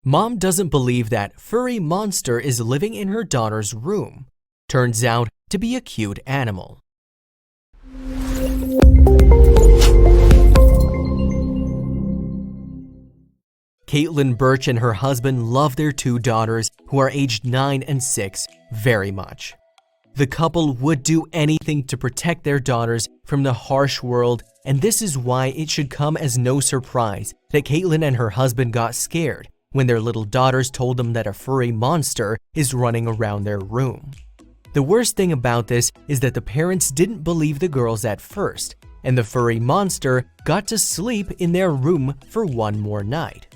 Mom doesn't believe that furry monster is living in her daughter's room. Turns out to be a cute animal. Caitlyn Burch and her husband love their two daughters, who are aged 9 and 6, very much. The couple would do anything to protect their daughters from the harsh world, and this is why it should come as no surprise that Caitlyn and her husband got scared when their little daughters told them that a furry monster is running around their room. The worst thing about this is that the parents didn't believe the girls at first, and the furry monster got to sleep in their room for one more night.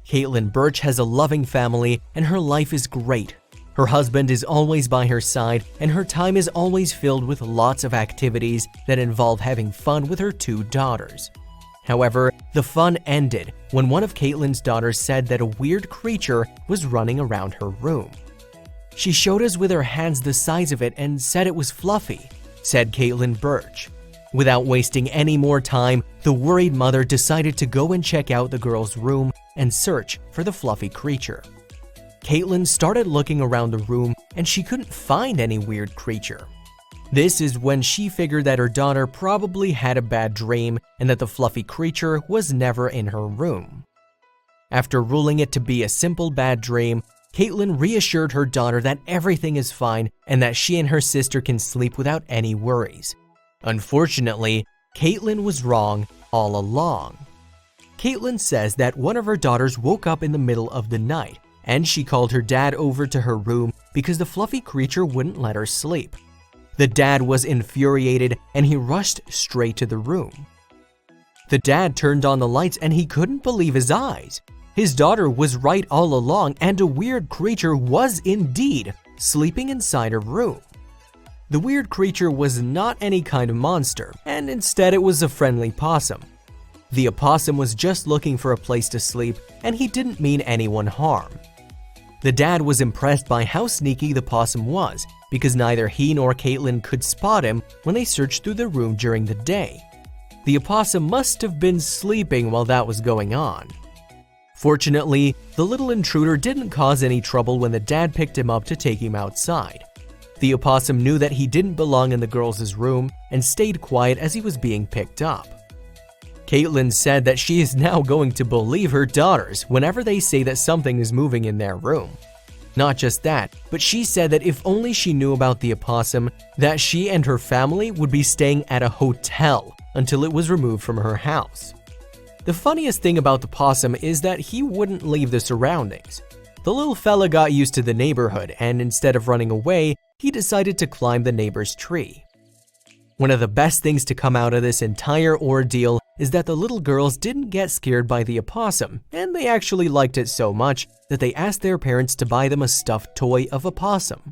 Caitlyn Burch has a loving family and her life is great. Her husband is always by her side and her time is always filled with lots of activities that involve having fun with her two daughters. However, the fun ended when one of Caitlyn's daughters said that a weird creature was running around her room. "She showed us with her hands the size of it and said it was fluffy," said Caitlyn Burch. Without wasting any more time, the worried mother decided to go and check out the girl's room and search for the fluffy creature. Caitlyn started looking around the room and she couldn't find any weird creature. This is when she figured that her daughter probably had a bad dream and that the fluffy creature was never in her room. After ruling it to be a simple bad dream, Caitlyn reassured her daughter that everything is fine and that she and her sister can sleep without any worries. Unfortunately, Caitlyn was wrong all along. Caitlyn says that one of her daughters woke up in the middle of the night and she called her dad over to her room because the fluffy creature wouldn't let her sleep. The dad was infuriated and he rushed straight to the room. The dad turned on the lights and he couldn't believe his eyes. His daughter was right all along and a weird creature was indeed sleeping inside her room. The weird creature was not any kind of monster, and instead it was a friendly possum. The opossum was just looking for a place to sleep, and he didn't mean anyone harm. The dad was impressed by how sneaky the possum was, because neither he nor Caitlyn could spot him when they searched through the room during the day. The opossum must have been sleeping while that was going on. Fortunately, the little intruder didn't cause any trouble when the dad picked him up to take him outside. The opossum knew that he didn't belong in the girls' room and stayed quiet as he was being picked up. Caitlyn said that she is now going to believe her daughters whenever they say that something is moving in their room. Not just that, but she said that if only she knew about the opossum, that she and her family would be staying at a hotel until it was removed from her house. The funniest thing about the possum is that he wouldn't leave the surroundings. The little fella got used to the neighborhood and instead of running away, he decided to climb the neighbor's tree. One of the best things to come out of this entire ordeal is that the little girls didn't get scared by the opossum, and they actually liked it so much that they asked their parents to buy them a stuffed toy of a possum.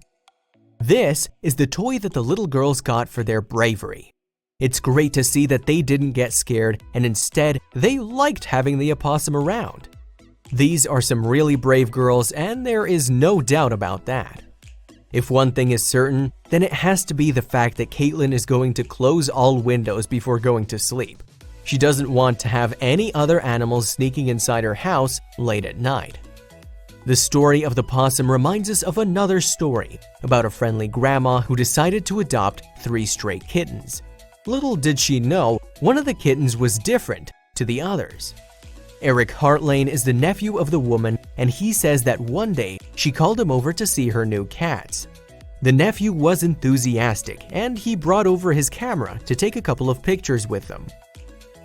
This is the toy that the little girls got for their bravery. It's great to see that they didn't get scared and instead they liked having the opossum around. These are some really brave girls and there is no doubt about that. If one thing is certain, then it has to be the fact that Caitlyn is going to close all windows before going to sleep. She doesn't want to have any other animals sneaking inside her house late at night. The story of the possum reminds us of another story about a friendly grandma who decided to adopt 3 stray kittens. Little did she know, one of the kittens was different to the others. Eric Hartlane is the nephew of the woman, and he says that one day she called him over to see her new cats. The nephew was enthusiastic, and he brought over his camera to take a couple of pictures with them.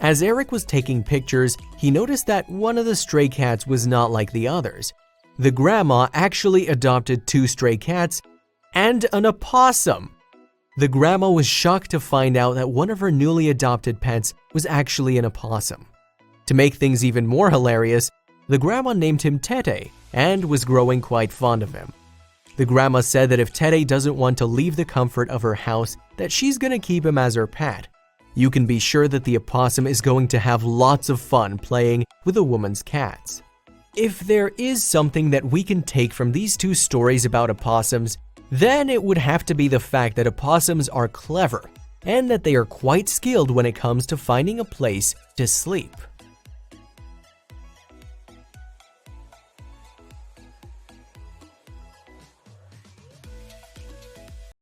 As Eric was taking pictures, he noticed that one of the stray cats was not like the others. The grandma actually adopted 2 stray cats and an opossum. The grandma was shocked to find out that one of her newly adopted pets was actually an opossum. To make things even more hilarious, the grandma named him Tete and was growing quite fond of him. The grandma said that if Tete doesn't want to leave the comfort of her house, that she's gonna keep him as her pet. You can be sure that the opossum is going to have lots of fun playing with the woman's cats. If there is something that we can take from these 2 stories about opossums, then it would have to be the fact that opossums are clever and that they are quite skilled when it comes to finding a place to sleep.